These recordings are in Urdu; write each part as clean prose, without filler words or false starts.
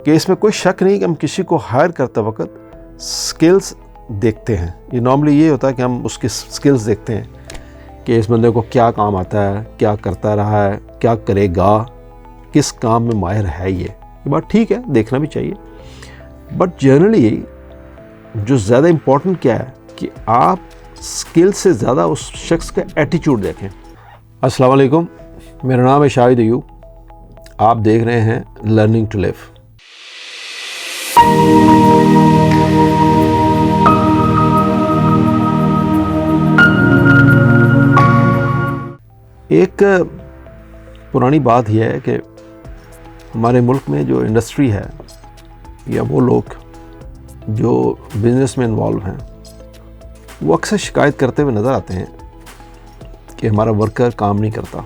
کہ اس میں کوئی شک نہیں کہ ہم کسی کو ہائر کرتے وقت سکلز دیکھتے ہیں. یہ نارملی یہ ہوتا ہے کہ ہم اس کی سکلز دیکھتے ہیں کہ اس بندے کو کیا کام آتا ہے, کیا کرتا رہا ہے, کیا کرے گا, کس کام میں ماہر ہے. یہ بات ٹھیک ہے, دیکھنا بھی چاہیے. بٹ جنرلی جو زیادہ امپورٹنٹ کیا ہے کہ آپ سکل سے زیادہ اس شخص کا ایٹیچیوڈ دیکھیں. السلام علیکم, میرا نام ہے شاہد ایوب. آپ دیکھ رہے ہیں لرننگ ٹو لیو. ایک پرانی بات یہ ہے کہ ہمارے ملک میں جو انڈسٹری ہے یا وہ لوگ جو بزنس میں انوالو ہیں وہ اکثر شکایت کرتے ہوئے نظر آتے ہیں کہ ہمارا ورکر کام نہیں کرتا.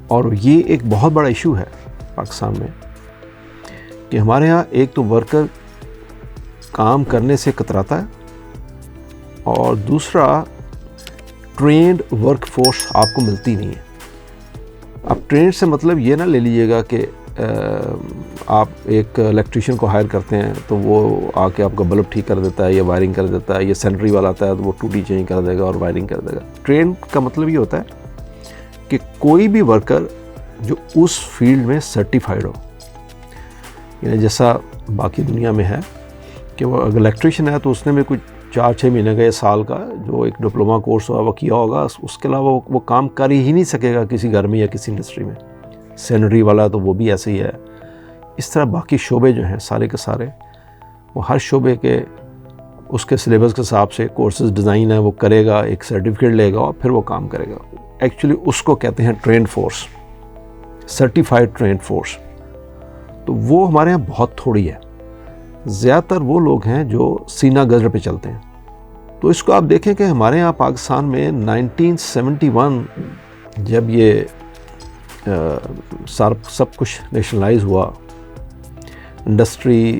اور یہ ایک بہت بڑا ایشو ہے پاکستان میں کہ ہمارے ہاں ایک تو ورکر کام کرنے سے کتراتا ہے اور دوسرا ٹرینڈ ورک فورس آپ کو ملتی نہیں ہے. اب ٹرینڈ سے مطلب یہ نہ لے لیجئے گا کہ آپ ایک الیکٹریشین کو ہائر کرتے ہیں تو وہ آ کے آپ کا بلب ٹھیک کر دیتا ہے یا وائرنگ کر دیتا ہے, یا سینٹری والا آتا ہے تو وہ ٹوٹی چینج کر دے گا اور وائرنگ کر دے گا. ٹرینڈ کا مطلب یہ ہوتا ہے کہ کوئی بھی ورکر جو اس فیلڈ میں سرٹیفائڈ ہو, یعنی جیسا باقی دنیا میں ہے کہ وہ اگر الیکٹریشین ہے تو اس نے بھی کچھ 4-6 مہینے کا یا سال کا جو ایک ڈپلوما کورس ہوا وہ کیا ہوگا, اس کے علاوہ وہ کام کر ہی نہیں سکے گا کسی گھر میں یا کسی انڈسٹری میں. سینٹری والا تو وہ بھی ایسے ہی ہے. اس طرح باقی شعبے جو ہیں سارے کے سارے وہ ہر شعبے کے اس کے سلیبس کے حساب سے کورسز ڈیزائن ہے وہ کرے گا, ایک سرٹیفکیٹ لے گا اور پھر وہ کام کرے گا. ایکچولی اس کو کہتے ہیں trained force, certified trained force. تو وہ ہمارے یہاں بہت تھوڑی ہے. زیادہ تر وہ لوگ ہیں جو سینہ گزر پہ چلتے ہیں. تو اس کو آپ دیکھیں کہ ہمارے یہاں پاکستان میں 1971 جب یہ سب کچھ نیشنلائز ہوا, انڈسٹری,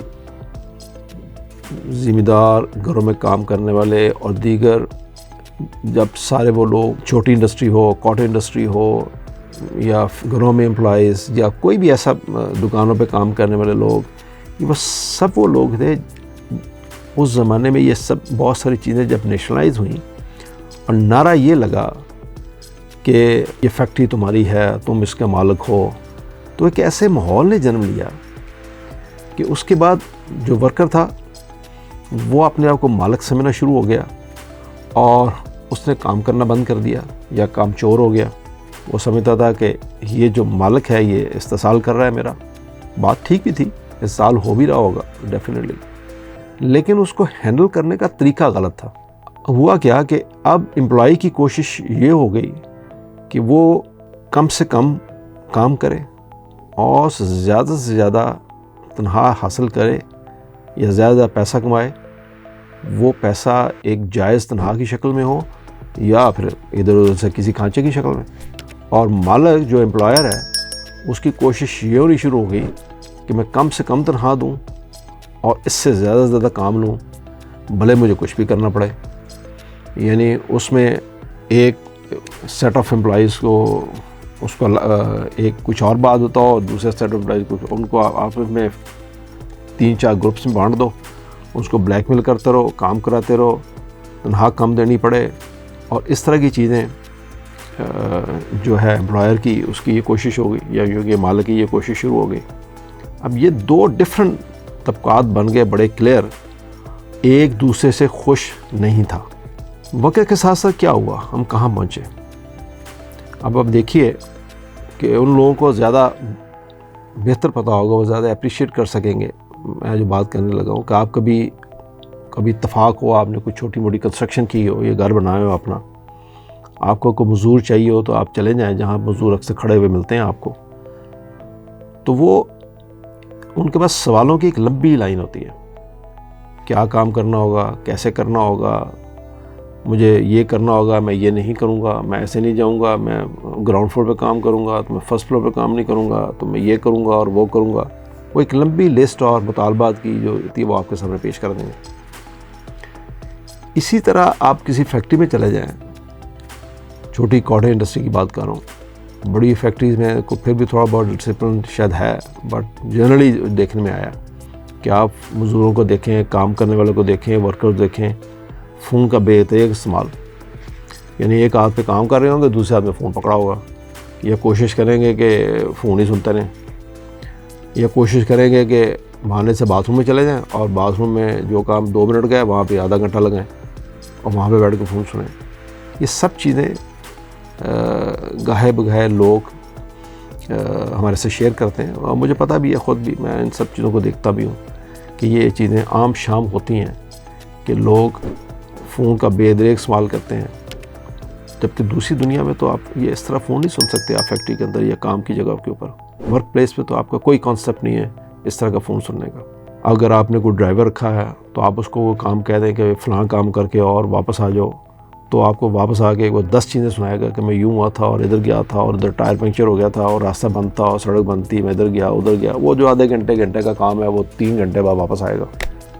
ذمہ دار, گھروں میں کام کرنے والے اور دیگر, جب سارے وہ لوگ چھوٹی انڈسٹری ہو, کاٹن انڈسٹری ہو یا گھروں میں امپلائیز یا کوئی بھی ایسا دکانوں پہ کام کرنے والے لوگ, یہ بس سب وہ لوگ تھے اس زمانے میں. یہ سب بہت ساری چیزیں جب نیشنلائز ہوئیں اور نعرہ یہ لگا کہ یہ فیکٹری تمہاری ہے, تم اس کا مالک ہو, تو ایک ایسے ماحول نے جنم لیا کہ اس کے بعد جو ورکر تھا وہ اپنے آپ کو مالک سمجھنا شروع ہو گیا اور اس نے کام کرنا بند کر دیا یا کام چور ہو گیا. وہ سمجھتا تھا کہ یہ جو مالک ہے یہ استحصال کر رہا ہے میرا. بات ٹھیک بھی تھی, استحصال ہو بھی رہا ہوگا ڈیفینیٹلی, لیکن اس کو ہینڈل کرنے کا طریقہ غلط تھا. ہوا کیا کہ اب امپلائی کی کوشش یہ ہو گئی کہ وہ کم سے کم کام کرے اور زیادہ سے زیادہ تنخواہ حاصل کرے یا زیادہ پیسہ کمائے. وہ پیسہ ایک جائز تنخواہ کی شکل میں ہو یا پھر ادھر ادھر سے کسی کھانچے کی شکل میں. اور مالک جو امپلائر ہے اس کی کوشش یہ ہونی شروع ہو گئی کہ میں کم سے کم تنخواہ دوں اور اس سے زیادہ سے زیادہ کام لوں, بھلے مجھے کچھ بھی کرنا پڑے. یعنی اس میں ایک سیٹ آف امپلائیز کو اس کو ایک کچھ اور بات ہوتا ہو, دوسرے سیٹ آف امپلائیز کو ان کو آپس میں 3-4 گروپس میں بانٹ دو, اس کو بلیک میل کرتے رہو, کام کراتے رہو, تنخواہ کم دینی پڑے. اور اس طرح کی چیزیں جو ہے امپلائر کی اس کی یہ کوشش ہو گئی یا کیونکہ مالک کی یہ کوشش شروع ہو گئی. اب یہ دو ڈفرنٹ طبقات بن گئے بڑے کلیئر, ایک دوسرے سے خوش نہیں تھا. وقت کے ساتھ ساتھ کیا ہوا, ہم کہاں پہنچے. اب دیکھیے کہ ان لوگوں کو زیادہ بہتر پتہ ہوگا, وہ زیادہ اپریشیٹ کر سکیں گے. میں جو بات کرنے لگا ہوں کہ آپ کبھی اتفاق ہو, آپ نے کوئی چھوٹی موٹی کنسٹرکشن کی ہو, یہ گھر بنایا ہو اپنا, آپ کو کوئی مزدور چاہیے ہو تو آپ چلے جائیں جہاں مزدور اکثر کھڑے ہوئے ملتے ہیں آپ کو. تو وہ ان کے پاس سوالوں کی ایک لمبی لائن ہوتی ہے, کیا کام کرنا ہوگا, کیسے کرنا ہوگا, مجھے یہ کرنا ہوگا, میں یہ نہیں کروں گا, میں ایسے نہیں جاؤں گا, میں گراؤنڈ فلور پہ کام کروں گا تو میں فرسٹ فلور پہ کام نہیں کروں گا, تو میں یہ کروں گا اور وہ کروں گا. وہ ایک لمبی لسٹ اور مطالبات کی جو ہوتی ہے وہ آپ کے سامنے پیش کر دیں گے. اسی طرح آپ کسی فیکٹری میں چلے جائیں, چھوٹی کاٹن انڈسٹری کی بات کر رہا ہوں, بڑی فیکٹریز میں کو پھر بھی تھوڑا بہت ڈسپلن شاید ہے، بٹ جنرلی دیکھنے میں آیا کہ آپ مزدوروں کو دیکھیں، کام کرنے والوں کو دیکھیں، ورکرز دیکھیں، فون کا بے احتیاط استعمال، یعنی ایک ہاتھ پہ کام کر رہے ہوں گے، دوسرے ہاتھ میں فون پکڑا ہوگا، یا کوشش کریں گے کہ فون ہی سنتے رہیں، یا کوشش کریں گے کہ بہانے سے باتھ روم میں چلے جائیں اور باتھ روم میں جو کام 2 منٹ گئے وہاں پہ آدھا گھنٹہ لگائیں اور وہاں پہ بیٹھ کے فون سنیں۔ یہ سب چیزیں گاہے بگاہے لوگ ہمارے سے شیئر کرتے ہیں، اور مجھے پتہ بھی ہے، خود بھی میں ان سب چیزوں کو دیکھتا بھی ہوں کہ یہ چیزیں عام شام ہوتی ہیں کہ لوگ فون کا بے دریغ استعمال کرتے ہیں، جبکہ دوسری دنیا میں تو آپ یہ اس طرح فون نہیں سن سکتے، آپ فیکٹری کے اندر یا کام کی جگہ کے اوپر، ورک پلیس پہ تو آپ کا کوئی کانسیپٹ نہیں ہے اس طرح کا فون سننے کا۔ اگر آپ نے کوئی ڈرائیور رکھا ہے تو آپ اس کو وہ کام کہہ دیں کہ فلاں کام کر کے اور واپس آ جاؤ، تو آپ کو واپس آ کے وہ 10 چیزیں سنائے گا کہ میں یوں ہوا تھا اور ادھر گیا تھا اور ادھر ٹائر پنکچر ہو گیا تھا اور راستہ بند تھا اور سڑک بند تھی، میں ادھر گیا ادھر گیا۔ وہ جو آدھے گھنٹے کا کام ہے وہ 3 گھنٹے بعد واپس آئے گا۔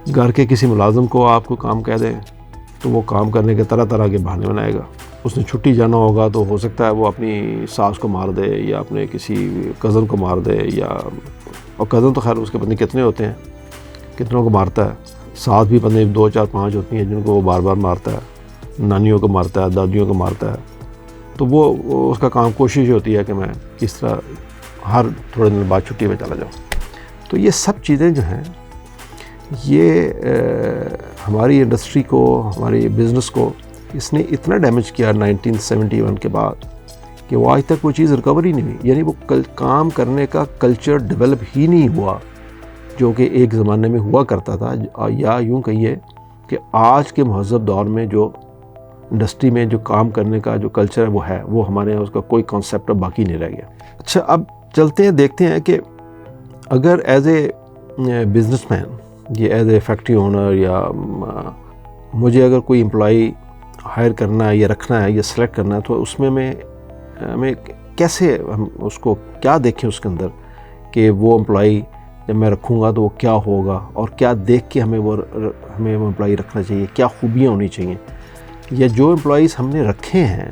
گھر کے کسی ملازم کو آپ کو کام کہہ دیں تو وہ کام کرنے کے طرح طرح کے بہانے بنائے گا۔ اس نے چھٹی جانا ہوگا تو ہو سکتا ہے وہ اپنی ساس کو مار دے یا اپنے کسی کزن کو مار دے، یا اور کزن تو خیر اس کے پتہ نہیں کتنے ہوتے ہیں، کتنوں کو مارتا ہے، ساتھ بھی پتہ نہیں 2 4 5 ہوتی ہیں جن کو وہ بار بار مارتا ہے، نانیوں کو مارتا ہے، دادیوں کو مارتا ہے۔ تو وہ اس کا کام کوشش ہوتی ہے کہ میں کس طرح ہر تھوڑے دن بعد چھٹی پہ چلا جاؤں۔ تو یہ سب چیزیں جو ہیں یہ ہماری انڈسٹری کو، ہماری بزنس کو اس نے اتنا ڈیمیج کیا 1971 کے بعد کہ وہ آج تک وہ چیز ریکور ہی نہیں ہوئی، یعنی وہ کام کرنے کا کلچر ڈیولپ ہی نہیں ہوا جو کہ ایک زمانے میں ہوا کرتا تھا، یا یوں کہیے کہ آج کے مہذب دور میں جو انڈسٹری میں جو کام کرنے کا جو کلچر ہے وہ ہمارے یہاں اس کا کوئی کانسیپٹ باقی نہیں رہ گیا۔ اچھا، اب چلتے ہیں دیکھتے ہیں کہ اگر ایز اے بزنس مین، یہ ایز اے فیکٹری اونر، یا مجھے اگر کوئی امپلائی ہائر کرنا ہے یا رکھنا ہے یا سلیکٹ کرنا ہے تو اس میں ہمیں کیسے، ہم اس کو کیا دیکھیں اس کے اندر کہ وہ امپلائی جب میں رکھوں گا تو وہ کیا ہوگا، اور کیا دیکھ کے ہمیں وہ امپلائی رکھنا چاہیے، کیا خوبیاں ہونی چاہیے، یا جو امپلائیز ہم نے رکھے ہیں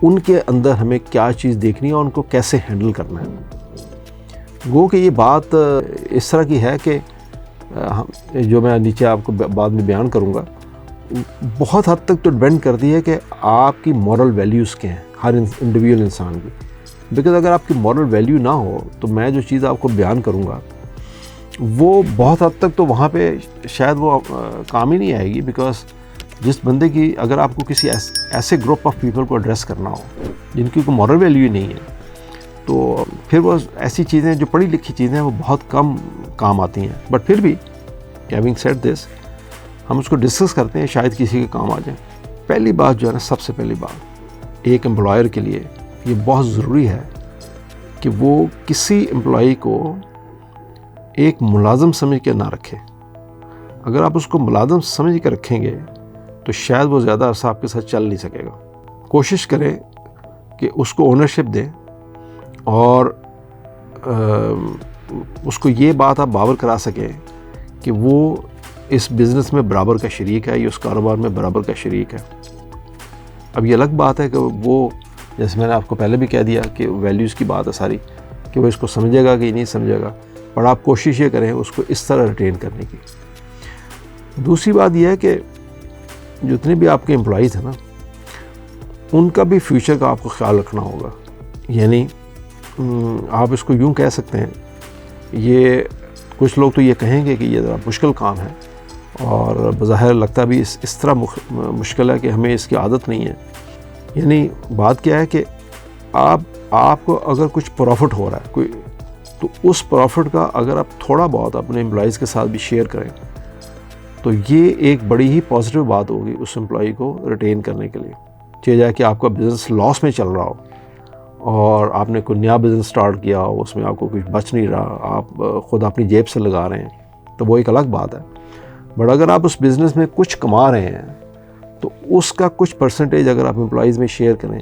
ان کے اندر ہمیں کیا چیز دیکھنی ہے اور ان کو کیسے ہینڈل کرنا ہے۔ گو کہ یہ بات اس طرح کی ہے کہ جو میں نیچے آپ کو بعد میں بیان کروں گا، بہت حد تک تو ڈیپینڈ کرتی ہے کہ آپ کی مورل ویلیوز کیا ہیں ہر انڈیویجول انسان کی، بیکاز اگر آپ کی مورل ویلیو نہ ہو تو میں جو چیز آپ کو بیان کروں گا وہ بہت حد تک تو وہاں پہ شاید وہ کام ہی نہیں آئے گی، بیکاز جس بندے کی، اگر آپ کو کسی ایسے گروپ آف پیپل کو ایڈریس کرنا ہو جن کی کوئی مورل ویلیو ہی نہیں ہے، تو پھر وہ ایسی چیزیں جو پڑھی لکھی چیزیں ہیں وہ بہت کم کام آتی ہیں۔ بٹ پھر بھی ہیونگ سیڈ دس، ہم اس کو ڈسکس کرتے ہیں، شاید کسی کے کام آ جائیں۔ پہلی بات جو ہے نا، سب سے پہلی بات ایک امپلائر کے لیے یہ بہت ضروری ہے کہ وہ کسی امپلائی کو ایک ملازم سمجھ کے نہ رکھے۔ اگر آپ اس کو ملازم سمجھ کے رکھیں گے تو شاید وہ زیادہ عرصہ آپ کے ساتھ چل نہیں سکے گا۔ کوشش کریں کہ اس کو اونرشپ دیں، اور اس کو یہ بات آپ باور کرا سکیں کہ وہ اس بزنس میں برابر کا شریک ہے، یا اس کاروبار میں برابر کا شریک ہے۔ اب یہ الگ بات ہے کہ وہ، جیسے میں نے آپ کو پہلے بھی کہہ دیا کہ ویلیوز کی بات ہے ساری، کہ وہ اس کو سمجھے گا کہ نہیں سمجھے گا، پر آپ کوشش یہ کریں اس کو اس طرح ریٹین کرنے کی۔ دوسری بات یہ ہے کہ جتنے بھی آپ کے امپلائیز ہیں نا، ان کا بھی فیوچر کا آپ کو خیال رکھنا ہوگا۔ یعنی آپ اس کو یوں کہہ سکتے ہیں، یہ کچھ لوگ تو یہ کہیں گے کہ یہ ذرا مشکل کام ہے، اور بظاہر لگتا بھی اس طرح مشکل ہے کہ ہمیں اس کی عادت نہیں ہے۔ یعنی بات کیا ہے کہ آپ کو اگر کچھ پروفٹ ہو رہا ہے کوئی، تو اس پروفٹ کا اگر آپ تھوڑا بہت اپنے امپلائیز کے ساتھ بھی شیئر کریں تو یہ ایک بڑی ہی پازیٹیو بات ہوگی اس امپلائی کو ریٹین کرنے کے لیے۔ چاہے جائے کہ آپ کا بزنس لاس میں چل رہا ہو اور آپ نے کوئی نیا بزنس سٹارٹ کیا ہو، اس میں آپ کو کچھ بچ نہیں رہا، آپ خود اپنی جیب سے لگا رہے ہیں، تو وہ ایک الگ بات ہے۔ بٹ اگر آپ اس بزنس میں کچھ کما رہے ہیں تو اس کا کچھ پرسنٹیج اگر آپ امپلائیز میں شیئر کریں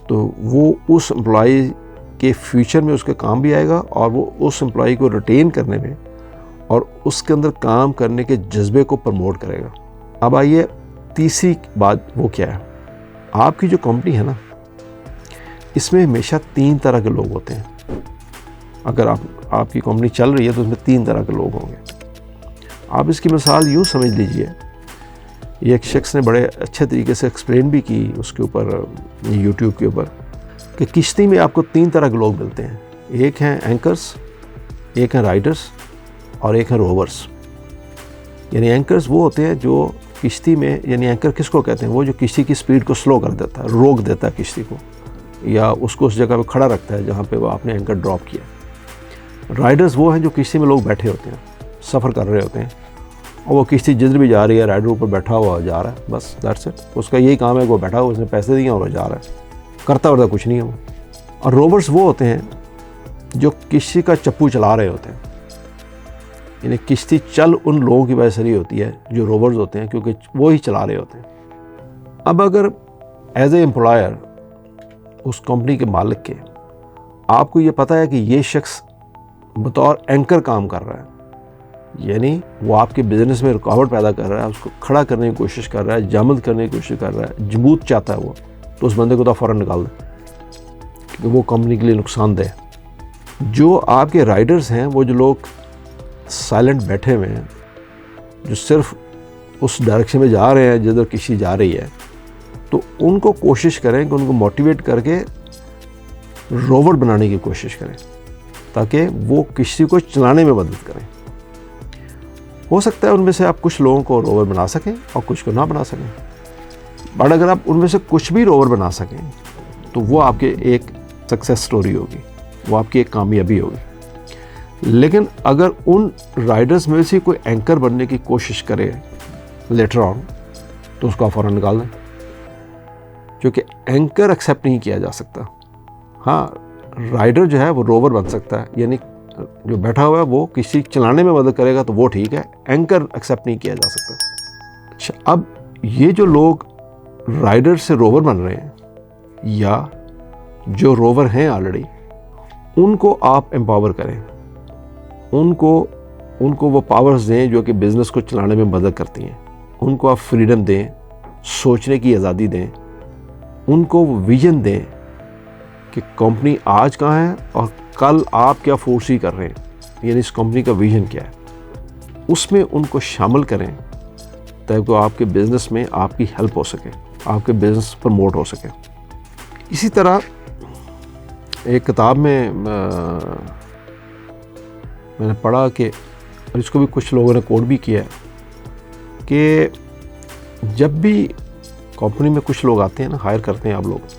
تو وہ اس امپلائی کے فیوچر میں اس کے کام بھی آئے گا، اور وہ اس امپلائی کو ریٹین کرنے میں اور اس کے اندر کام کرنے کے جذبے کو پروموٹ کرے گا۔ اب آئیے تیسری بات، وہ کیا ہے؟ آپ کی جو کمپنی ہے نا، اس میں ہمیشہ 3 طرح کے لوگ ہوتے ہیں. اگر آپ کی کمپنی چل رہی ہے تو اس میں 3 طرح کے لوگ ہوں گے. آپ اس کی مثال یوں سمجھ لیجئے, یہ ایک شخص نے بڑے اچھے طریقے سے ایکسپلین بھی کی اس کے اوپر, یوٹیوب کے اوپر, کہ کشتی میں آپ کو 3 طرح کے لوگ ملتے ہیں. ایک ہیں اینکرز, ایک ہیں رائڈرز, اور ایک ہیں روورز. یعنی اینکرز وہ ہوتے ہیں جو کشتی میں, یعنی اینکر کس کو کہتے ہیں, وہ جو کشتی کی سپیڈ کو سلو کر دیتا ہے, روک دیتا ہے کشتی کو, یا اس کو اس جگہ پہ کھڑا رکھتا ہے جہاں پہ وہ آپ نے اینکر ڈراپ کیا. رائڈرز وہ ہیں جو کشتی میں لوگ بیٹھے ہوتے ہیں, سفر کر رہے ہوتے ہیں, اور وہ کشتی جدھر بھی جا رہی ہے رائڈر اوپر بیٹھا ہوا جا رہا ہے, بس دیٹس اٹ. اس کا یہی کام ہے کہ وہ بیٹھا ہوا, اس نے پیسے دیے اور وہ جا رہا ہے, کرتا ورتا کچھ نہیں ہے وہ. اور روورز وہ ہوتے ہیں جو کشتی کا چپو چلا رہے ہوتے ہیں. یعنی کشتی چل ان لوگوں کی وجہ سے رہی ہوتی ہے جو روورز ہوتے ہیں, کیونکہ وہ ہی چلا رہے ہوتے ہیں. اب اگر ایز اے امپلائر اس کمپنی کے مالک کے آپ کو یہ پتہ ہے کہ یہ شخص بطور اینکر کام کر رہا ہے, یعنی وہ آپ کے بزنس میں رکاوٹ پیدا کر رہا ہے, اس کو کھڑا کرنے کی کوشش کر رہا ہے, جامد کرنے کی کوشش کر رہا ہے, جمود چاہتا ہے وہ, تو اس بندے کو تو فوراً نکال دیں کیونکہ وہ کمپنی کے لیے نقصان دہ ہے. جو آپ کے رائڈرز ہیں, وہ جو لوگ سائلنٹ بیٹھے ہوئے ہیں, جو صرف اس ڈائریکشن میں جا رہے ہیں جدھر کشتی جا رہی ہے, تو ان کو کوشش کریں کہ ان کو موٹیویٹ کر کے روور بنانے کی کوشش کریں تاکہ وہ کشتی کو چلانے میں مدد کریں. ہو سکتا ہے ان میں سے آپ کچھ لوگوں کو روور بنا سکیں اور کچھ کو نہ بنا سکیں, بٹ اگر آپ ان میں سے کچھ بھی روور بنا سکیں تو وہ آپ کے ایک سکسیس سٹوری ہوگی, وہ آپ کی ایک کامیابی ہوگی. لیکن اگر ان رائڈرز میں سے کوئی اینکر بننے کی کوشش کرے لیٹر آن, تو اس کو آپ فوراً نکال دیں, کیونکہ اینکر ایکسیپٹ نہیں کیا جا سکتا. ہاں, رائڈر جو ہے وہ روور بن سکتا ہے, یعنی جو بیٹھا ہوا ہے وہ کسی چلانے میں مدد کرے گا تو وہ ٹھیک ہے, اینکر ایکسیپٹ نہیں کیا جا سکتا. اچھا, اب یہ جو لوگ رائڈر سے روور بن رہے ہیں یا جو روور ہیں آلریڈی, ان کو آپ امپاور کریں, ان کو وہ پاورز دیں جو کہ بزنس کو چلانے میں مدد کرتی ہیں. ان کو آپ فریڈم دیں, سوچنے کی آزادی دیں, ان کو وہ ویژن دیں کہ کمپنی آج کہاں ہے اور کل آپ کیا فورسی کر رہے ہیں, یعنی اس کمپنی کا ویژن کیا ہے, اس میں ان کو شامل کریں تاکہ آپ کے بزنس میں آپ کی ہیلپ ہو سکے, آپ کے بزنس پروموٹ ہو سکے. اسی طرح ایک کتاب میں نے پڑھا کہ, اور اس کو بھی کچھ لوگوں نے کوٹ بھی کیا ہے, کہ جب بھی کمپنی میں کچھ لوگ آتے ہیں نا, ہائر کرتے ہیں آپ لوگ,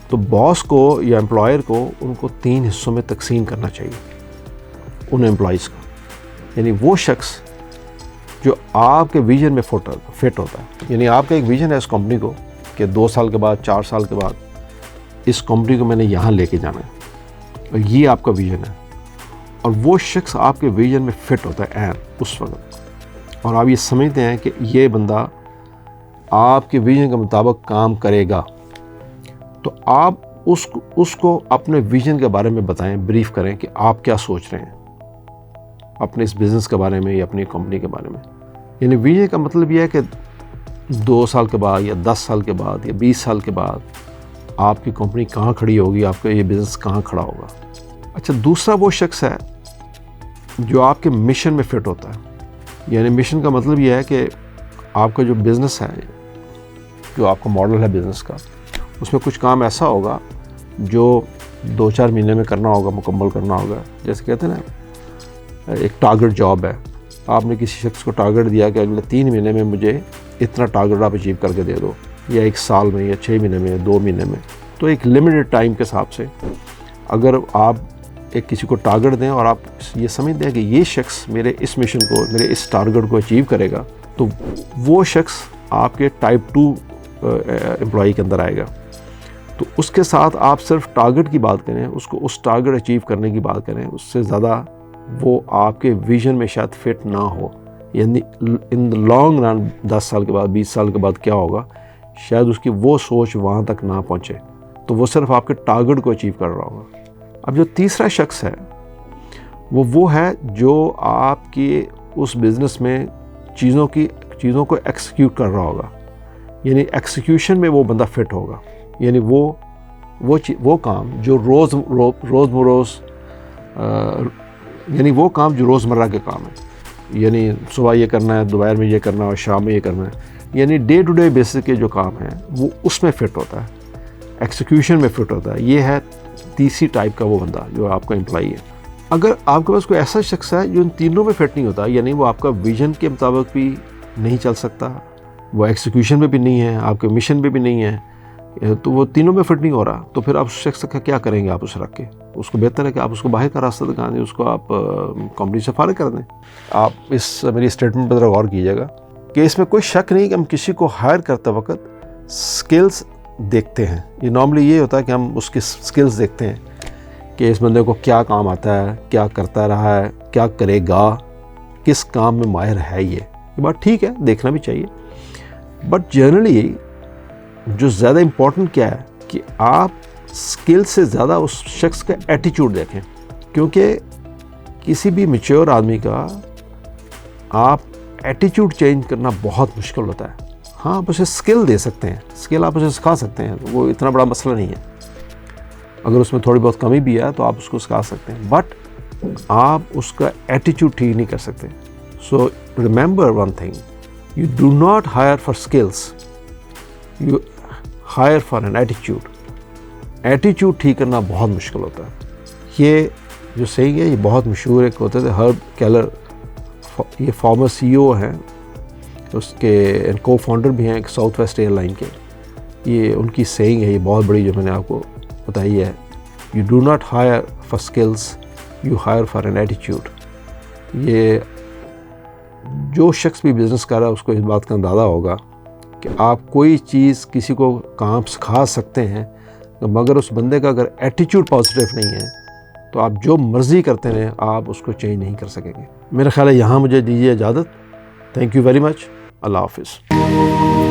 تو باس کو یا امپلائر کو ان کو 3 حصوں میں تقسیم کرنا چاہیے ان امپلائیز کو. یعنی وہ شخص جو آپ کے ویژن میں فٹ ہوتا ہے, یعنی آپ کا ایک ویژن ہے اس کمپنی کو کہ 2 سال کے بعد 4 سال کے بعد اس کمپنی کو میں نے یہاں لے کے جانا ہے, اور یہ آپ کا ویژن ہے, اور وہ شخص آپ کے ویژن میں فٹ ہوتا ہے اس وقت, اور آپ یہ سمجھتے ہیں کہ یہ بندہ آپ کے ویژن کے مطابق کام کرے گا, تو آپ اس کو اپنے ویژن کے بارے میں بتائیں, بریف کریں کہ آپ کیا سوچ رہے ہیں اپنے اس بزنس کے بارے میں یا اپنی کمپنی کے بارے میں. یعنی ویژن کا مطلب یہ ہے کہ 2 سال کے بعد یا 10 سال کے بعد یا 20 سال کے بعد آپ کی کمپنی کہاں کھڑی ہوگی, آپ کا یہ بزنس کہاں کھڑا ہوگا. اچھا, دوسرا وہ شخص ہے جو آپ کے مشن میں فٹ ہوتا ہے. یعنی مشن کا مطلب یہ ہے کہ آپ کا جو بزنس ہے, جو آپ کا ماڈل ہے بزنس کا, اس میں کچھ کام ایسا ہوگا جو 2-4 مہینے میں کرنا ہوگا, مکمل کرنا ہوگا. جیسے کہتے ہیں نا, ایک ٹارگٹ جاب ہے, آپ نے کسی شخص کو ٹارگٹ دیا کہ اگلے 3 مہینے میں مجھے اتنا ٹارگٹ آپ اچیو کر کے دے دو, یا 1 سال میں یا 6 مہینے میں یا 2 مہینے میں. تو ایک لمیٹڈ ٹائم کے حساب سے اگر آپ ایک کسی کو ٹارگٹ دیں اور آپ یہ سمجھتے ہیں کہ یہ شخص میرے اس مشن کو, میرے اس ٹارگٹ کو اچیو کرے گا, تو وہ شخص آپ کے ٹائپ 2 امپلائی کے اندر آئے گا. تو اس کے ساتھ آپ صرف ٹارگٹ کی بات کریں, اس کو اس ٹارگٹ اچیو کرنے کی بات کریں, اس سے زیادہ وہ آپ کے ویژن میں شاید فٹ نہ ہو. یعنی ان دا لانگ رن 10 سال کے بعد 20 سال کے بعد کیا ہوگا, شاید اس کی وہ سوچ وہاں تک نہ پہنچے, تو وہ صرف آپ کے ٹارگٹ کو اچیو کر رہا ہوگا. اب جو تیسرا شخص ہے وہ ہے جو آپ کی اس بزنس میں چیزوں کو ایکسیکیوٹ کر رہا ہوگا. یعنی ایکسیکیوشن میں وہ بندہ فٹ ہوگا. یعنی وہ وہ کام جو روز بروز یعنی وہ کام جو روزمرہ کے کام ہے، یعنی صبح یہ کرنا ہے، دوپہر میں یہ کرنا ہے اور شام میں یہ کرنا ہے، یعنی ڈے ٹو ڈے بیسس کے جو کام ہیں وہ اس میں فٹ ہوتا ہے، ایکسیکیوشن میں فٹ ہوتا ہے. یہ ہے تیسری ٹائپ کا وہ بندہ جو آپ کا امپلائی ہے. اگر آپ کے پاس کوئی ایسا شخص ہے جو ان تینوں میں فٹ نہیں ہوتا، یعنی وہ آپ کا ویژن کے مطابق بھی نہیں چل سکتا، وہ ایکسیکیوشن میں بھی نہیں ہے، آپ کے مشن میں بھی نہیں ہے، تو وہ تینوں میں فٹ نہیں ہو رہا، تو پھر آپ اس شخص کا کیا کریں گے؟ آپ اسے رکھ کے اس کو بہتر ہے کہ آپ اس کو باہر کا راستہ دکھا دیں، اس کو آپ کمپنی سے فارغ کر دیں. آپ اس میری اسٹیٹمنٹ پر ذرا غور کیجیے گا کہ اس میں کوئی شک نہیں کہ ہم کسی کو ہائر کرتے وقت سکلز دیکھتے ہیں. یہ نارملی یہ ہوتا ہے کہ ہم اس کی سکلز دیکھتے ہیں کہ اس بندے کو کیا کام آتا ہے، کیا کرتا رہا ہے، کیا کرے گا، کس کام میں ماہر ہے. یہ بات ٹھیک ہے، دیکھنا بھی چاہیے، بٹ جنرلی جو زیادہ امپورٹنٹ کیا ہے کہ آپ سکل سے زیادہ اس شخص کا ایٹیچیوڈ دیکھیں، کیونکہ کسی بھی میچور آدمی کا آپ ایٹیچیوڈ چینج کرنا بہت مشکل ہوتا ہے. ہاں آپ اسے سکل دے سکتے ہیں، سکل آپ اسے سکھا سکتے ہیں، وہ اتنا بڑا مسئلہ نہیں ہے. اگر اس میں تھوڑی بہت کمی بھی ہے تو آپ اس کو سکھا سکتے ہیں، بٹ آپ اس کا ایٹیچیوڈ ٹھیک نہیں کر سکتے. سو remember one thing, you do not hire for skills, you hire for an ایٹیچیوڈ. ایٹیچیوڈ ٹھیک کرنا بہت مشکل ہوتا ہے. یہ جو سیئنگ ہے یہ بہت مشہور ایک ہوتے تھے، ہرب کیلر، یہ فارمر سی او ہیں، اس کے کو فاؤنڈر بھی ہیں ایک ساؤتھ ویسٹ ایئر لائن کے. یہ ان کی سیئنگ ہے، یہ بہت بڑی جو میں نے آپ کو بتائی ہے، you do not hire for skills, you hire for an ایٹیچیوڈ. یہ جو شخص بھی بزنس کر رہا ہے اس کو اس بات کا اندازہ ہوگا کہ آپ کوئی چیز کسی کو کام سکھا سکتے ہیں، مگر اس بندے کا اگر ایٹیچیوڈ پازیٹیو نہیں ہے تو آپ جو مرضی کرتے رہیں آپ اس کو چینج نہیں کر سکیں گے. میرا خیال ہے یہاں مجھے دیجیے اجازت. Thank you very much. اللہ حافظ.